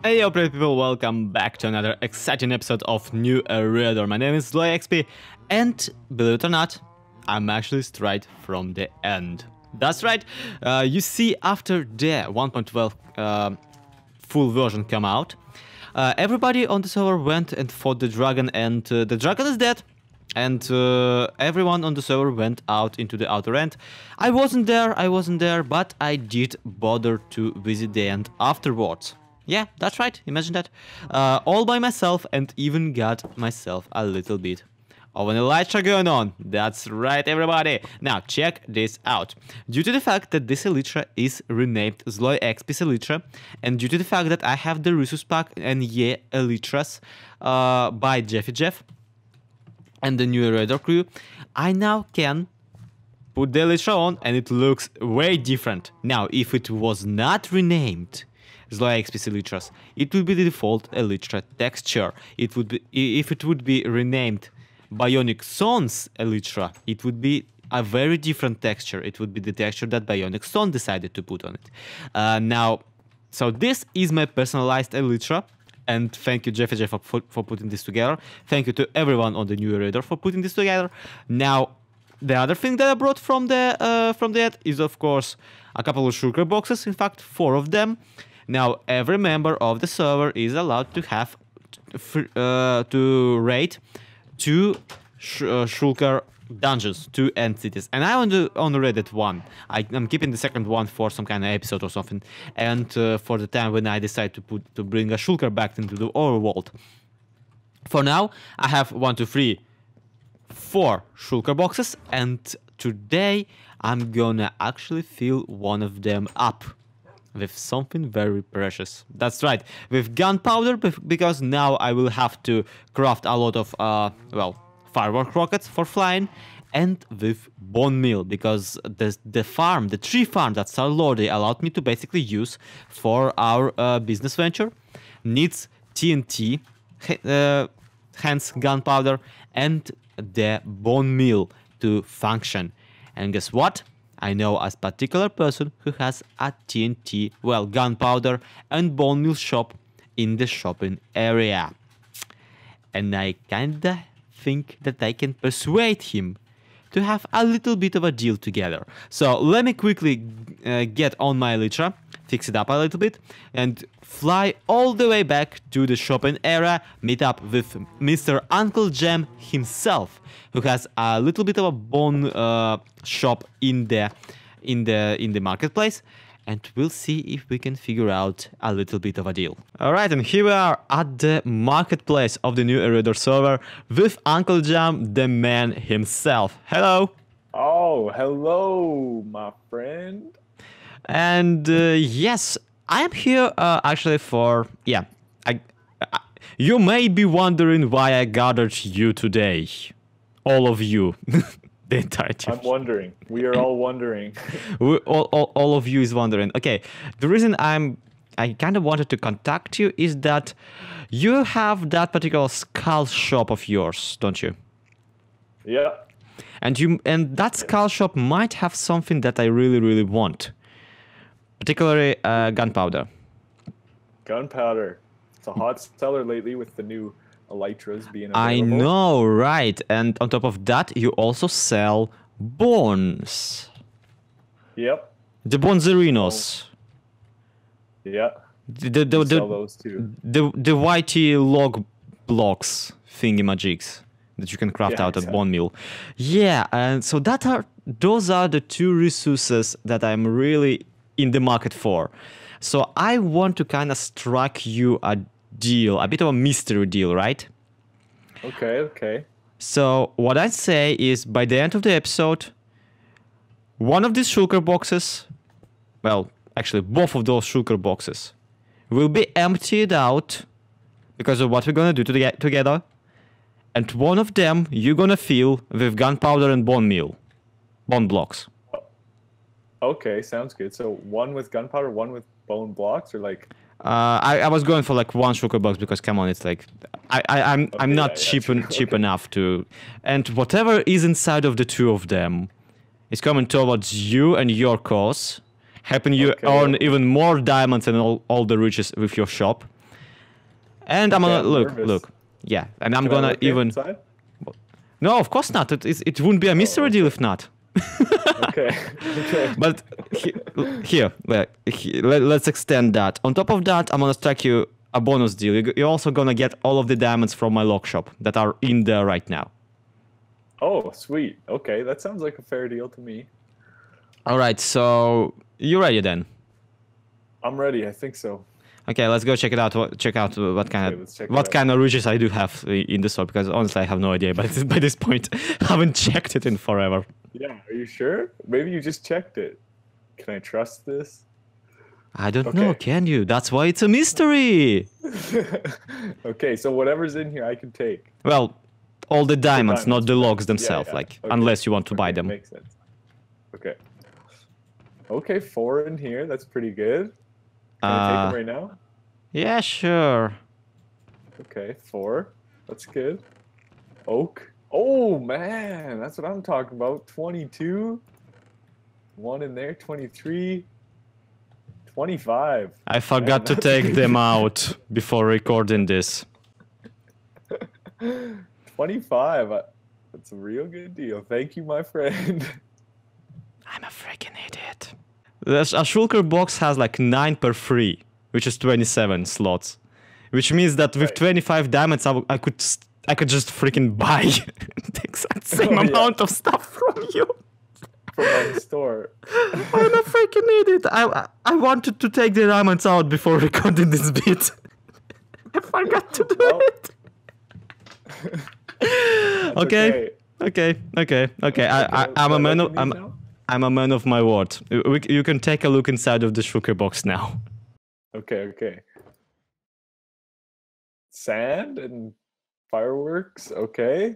Hey yo pretty people, welcome back to another exciting episode of New Eriador. My name is Galore XP and believe it or not, I'm actually straight from the end. That's right, you see after the 1.12 full version came out, everybody on the server went and fought the dragon and the dragon is dead. And everyone on the server went out into the outer end. I wasn't there, but I did bother to visit the end afterwards. Yeah, that's right, imagine that. All by myself and even got myself a little bit of an elytra going on. That's right, everybody. Now, check this out. Due to the fact that this elytra is renamed Galore XP's elytra, and due to the fact that I have the resource pack and elytras by Jeffy Jeff and the new Eriador crew, I now can put the elytra on and it looks way different. Now, if it was not renamed Galore XP's elytras, it would be the default elytra texture. It would be, if it would be renamed Bionic Son's elytra, it would be a very different texture. It would be the texture that Bionic Son decided to put on it. Now, so this is my personalized elytra. And thank you, Jeffy Jeff, for putting this together. Thank you to everyone on the new Eriador for putting this together. Now, the other thing that I brought from the ad is, of course, a couple of shulker boxes. In fact, 4 of them. Now, every member of the server is allowed to have to raid 2 shulker dungeons, 2 entities, and I only raided 1. I'm keeping the second one for some kind of episode or something, and for the time when I decide to bring a shulker back into the overworld. For now, I have 1, 2, 3, 4 shulker boxes, and today I'm gonna actually fill one of them up with something very precious. That's right, with gunpowder, because now I will have to craft a lot of well, firework rockets for flying, and with bone meal, because the tree farm that Galore allowed me to basically use for our business venture needs TNT, hence gunpowder, and the bone meal to function. And guess what? I know a particular person who has a TNT, well, gunpowder and bone meal shop in the shopping area. And I kinda think that I can persuade him to have a little bit of a deal together. So let me quickly get on my elytra, fix it up a little bit, and fly all the way back to the shopping area, meet up with Mr. Uncle Jam himself, who has a little bit of a bone shop in the marketplace, and we'll see if we can figure out a little bit of a deal. Alright, and here we are at the marketplace of the new Eriador server with Uncle Jam, the man himself. Hello! Oh, hello, my friend. And yes, I am here actually for... yeah, you may be wondering why I gathered you today. All of you. The entire team. I'm wondering. We are all wondering. all of you is wondering. Okay, the reason I kind of wanted to contact you is that you have that particular skull shop of yours, don't you? Yeah. And that skull shop might have something that I really want, particularly gunpowder. Gunpowder. It's a hot seller lately with the new elytras being available. I know, right? And on top of that, you also sell bones. Yep. The bonzerinos. Yeah. Sell those too. The whitey log blocks thingamajigs that you can craft out at bone meal. Yeah, and so those are the 2 resources that I'm really in the market for. So I want to kind of strike you a deal, a bit of a mystery deal, right? Okay. So what I say is, by the end of the episode, one of these shulker boxes, well, actually both of those shulker boxes, will be emptied out because of what we're gonna do together, and one of them you're gonna fill with gunpowder and bone meal, bone blocks. Okay, sounds good. So 1 with gunpowder, 1 with bone blocks, or like... I was going for like 1 shulker box because, come on, it's like I'm not cheap enough to, and whatever is inside of the 2 of them is coming towards you and your cause, helping you earn even more diamonds and all the riches with your shop. And I'm Okay, gonna I'm look, nervous. look. Yeah, and I'm Can I gonna look even. inside? No, of course not. It wouldn't be a mystery deal if not. Okay. Okay. But here, let's extend that. On top of that, I'm gonna strike you a bonus deal. You're also gonna get all of the diamonds from my lock shop that are in there right now. Oh, sweet. Okay, that sounds like a fair deal to me. All right, so you ready then? I'm ready. I think so. Okay, let's go check it out. Check out what kind Okay, let's check of it what out. kind of riches I do have in the store, because honestly I have no idea. But by this point, I haven't checked it in forever. Yeah, are you sure? Maybe you just checked it. Can I trust this? I don't know. Okay. Can you? That's why it's a mystery. Okay, so whatever's in here I can take. Well, all the diamonds, not the logs Yeah, themselves. yeah. Like Okay, unless you want to buy okay, them. Makes sense. Okay. Okay, 4 in here. That's pretty good. Can I take them right now? Yeah, sure. Okay, 4. That's good. Oak. Oh, man. That's what I'm talking about. 22. 1 in there. 23. 25. I forgot to that's take good. them out before recording this. 25. That's a real good deal. Thank you, my friend. I'm a freaking idiot. A shulker box has like 9 per free, which is 27 slots. Which means that with Right. 25 diamonds, I could just freaking buy the exact same Oh, yeah. amount of stuff from you. From my store. I'm a freaking idiot. I wanted to take the diamonds out before recording this bit. I forgot to do Well, it. That's Okay. Okay. I'm a man of I'm a man of my word. You can take a look inside of the shulker box now. Okay. Sand and fireworks, okay.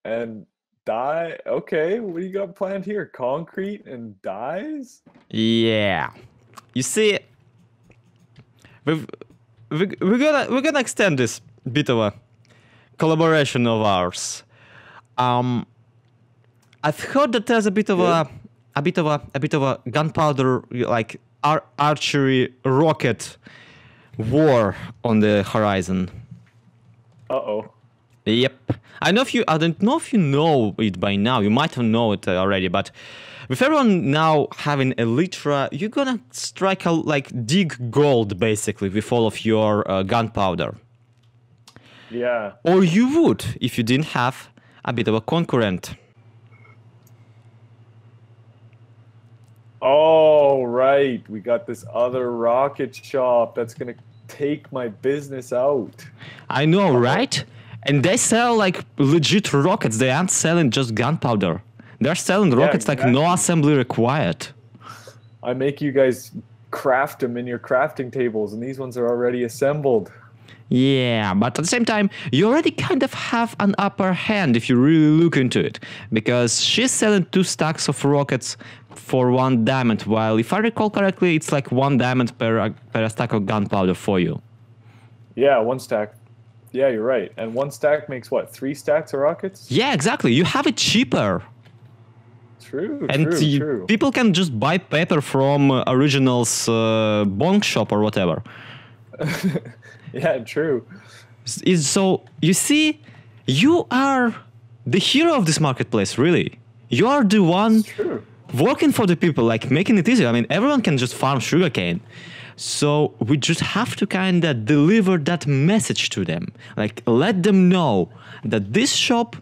And dye, okay. What do you got planned here? Concrete and dyes? Yeah. You see, we're gonna extend this bit of a collaboration of ours. I've heard that there's a bit of a gunpowder, like archery rocket war on the horizon. Uh-oh. Yep. I don't know if you know it by now. You might know it already, but with everyone now having elytra, you're gonna strike dig gold basically with all of your gunpowder. Yeah. Or you would if you didn't have a bit of a concurrent. Oh, right. We got this other rocket shop that's gonna take my business out. I know, right? And they sell like legit rockets. They aren't selling just gunpowder. They're selling rockets like no exactly. assembly required. I make you guys craft them in your crafting tables, and these ones are already assembled. Yeah, but at the same time, you already kind of have an upper hand if you really look into it. Because she's selling 2 stacks of rockets for 1 diamond, while if I recall correctly, it's like 1 diamond per stack of gunpowder for you. Yeah, 1 stack. Yeah, you're right. And 1 stack makes what? 3 stacks of rockets? Yeah, exactly. You have it cheaper. True, And true. people can just buy paper from Original's bong shop or whatever. Yeah, true. So, you see, you are the hero of this marketplace, really. You are the one True. working for the people, like making it easier. I mean, everyone can just farm sugarcane. So we just have to kind of deliver that message to them. Like, let them know that this shop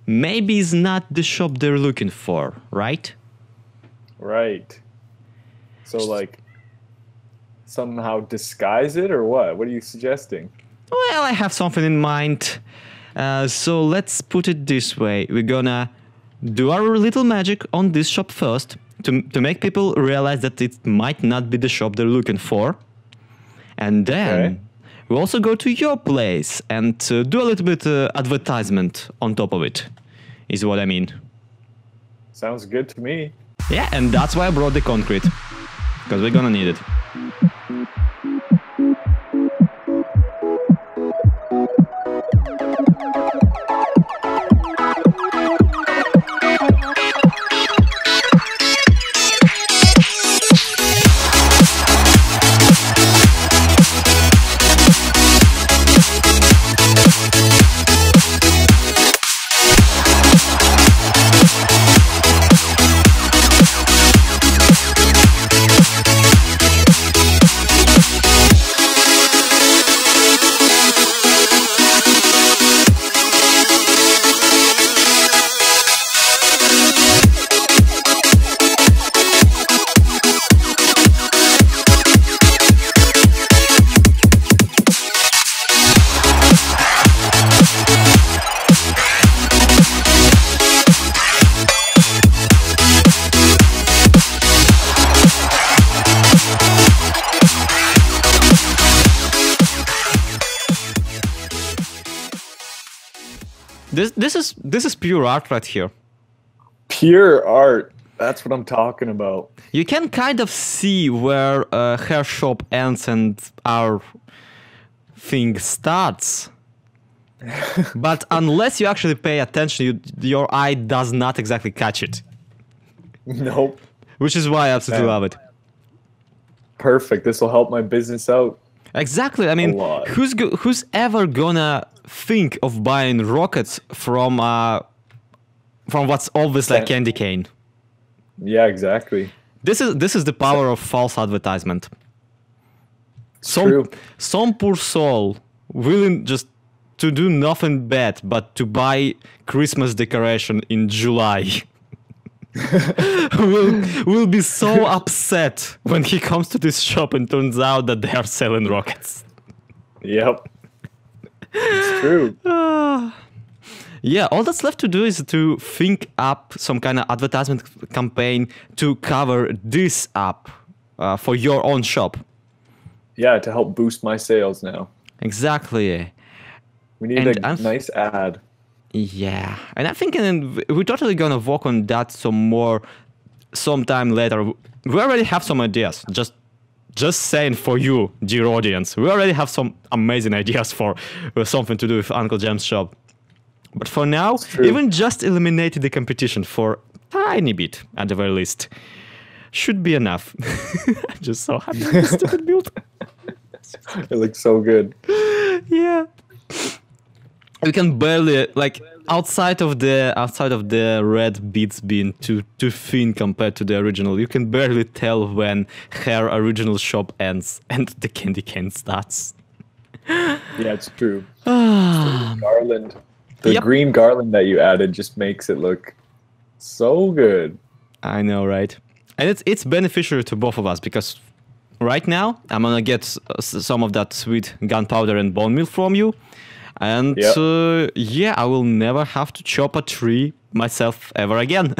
maybe is not the shop they're looking for, right? Right. So, like, somehow disguise it, or what? What are you suggesting? Well, I have something in mind. So let's put it this way. We're gonna do our little magic on this shop first to make people realize that it might not be the shop they're looking for. And then Okay. we also go to your place and do a little bit advertisement on top of it, is what I mean. Sounds good to me. Yeah, and that's why I brought the concrete, because we're gonna need it. This is pure art right here. Pure art. That's what I'm talking about. You can kind of see where her shop ends and our thing starts. But unless you actually pay attention, your eye does not exactly catch it. Nope. Which is why I absolutely love it. Perfect. This will help my business out. Exactly. I mean, who's ever gonna think of buying rockets from what's obviously a candy cane? Yeah, exactly. This is the power of false advertisement. True. Some poor soul willing just to do nothing bad but to buy Christmas decoration in July will be so upset when he comes to this shop and turns out that they are selling rockets. Yep. It's true. Yeah, all that's left to do is to think up some kind of advertisement campaign to cover this up for your own shop. Yeah, to help boost my sales now. Exactly. We need a nice ad. Yeah, and I think we're totally gonna work on that some more sometime later. We already have some ideas. Just saying for you, dear audience, we already have some amazing ideas for something to do with Uncle Jam's shop. But for now, even just eliminating the competition for a tiny bit, at the very least, should be enough. I'm just so happy with this stupid build. It looks so good. Yeah. We can barely, like, outside of the red bits being too thin compared to the original, you can barely tell when her original shop ends and the candy cane starts. Yeah, it's true. Garland. The green garland that you added just makes it look so good. I know, right? And it's beneficial to both of us because right now I'm gonna get some of that sweet gunpowder and bone meal from you. And yeah, I will never have to chop a tree myself ever again.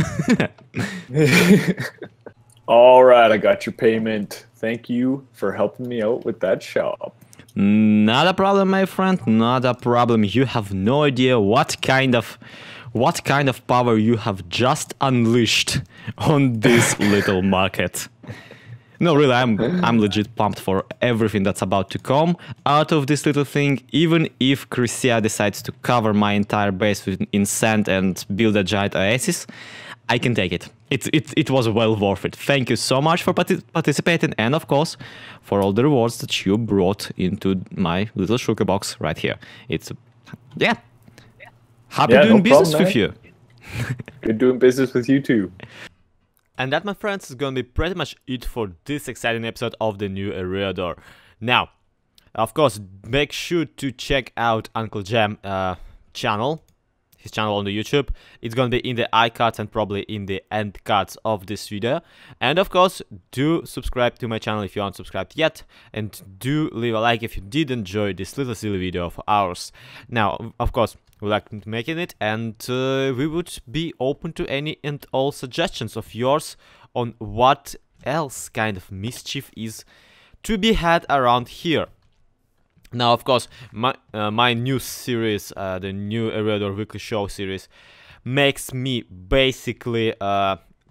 All right, I got your payment. Thank you for helping me out with that shop. Not a problem, my friend. Not a problem. You have no idea what kind of power you have just unleashed on this little market. No, really, I'm legit pumped for everything that's about to come out of this little thing. Even if Chrysia decides to cover my entire base in sand and build a giant oasis, I can take it. It was well worth it. Thank you so much for participating, and of course, for all the rewards that you brought into my little sugar box right here. It's happy doing business with you. Good doing business with you too. And that, my friends, is going to be pretty much it for this exciting episode of the new Eriador. Now, of course, make sure to check out Uncle Jam channel, his channel on the YouTube. It's going to be in the iCards and probably in the end cards of this video. And of course, do subscribe to my channel if you aren't subscribed yet. And do leave a like if you did enjoy this little silly video of ours. Now, of course, we like making it, and we would be open to any and all suggestions of yours on what else kind of mischief is to be had around here. Now, of course, my new series, the new Eriador Weekly Show series, makes me basically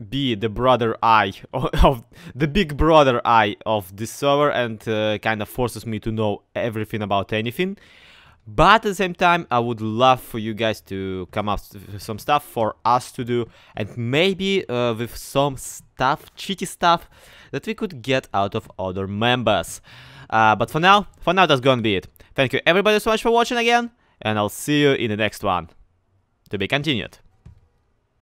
be the brother eye of the big brother eye of this server, and kind of forces me to know everything about anything. But at the same time, I would love for you guys to come up with some stuff for us to do, and maybe with some stuff, cheaty stuff, that we could get out of other members. But for now, that's gonna be it. Thank you everybody so much for watching again, and I'll see you in the next one. To be continued.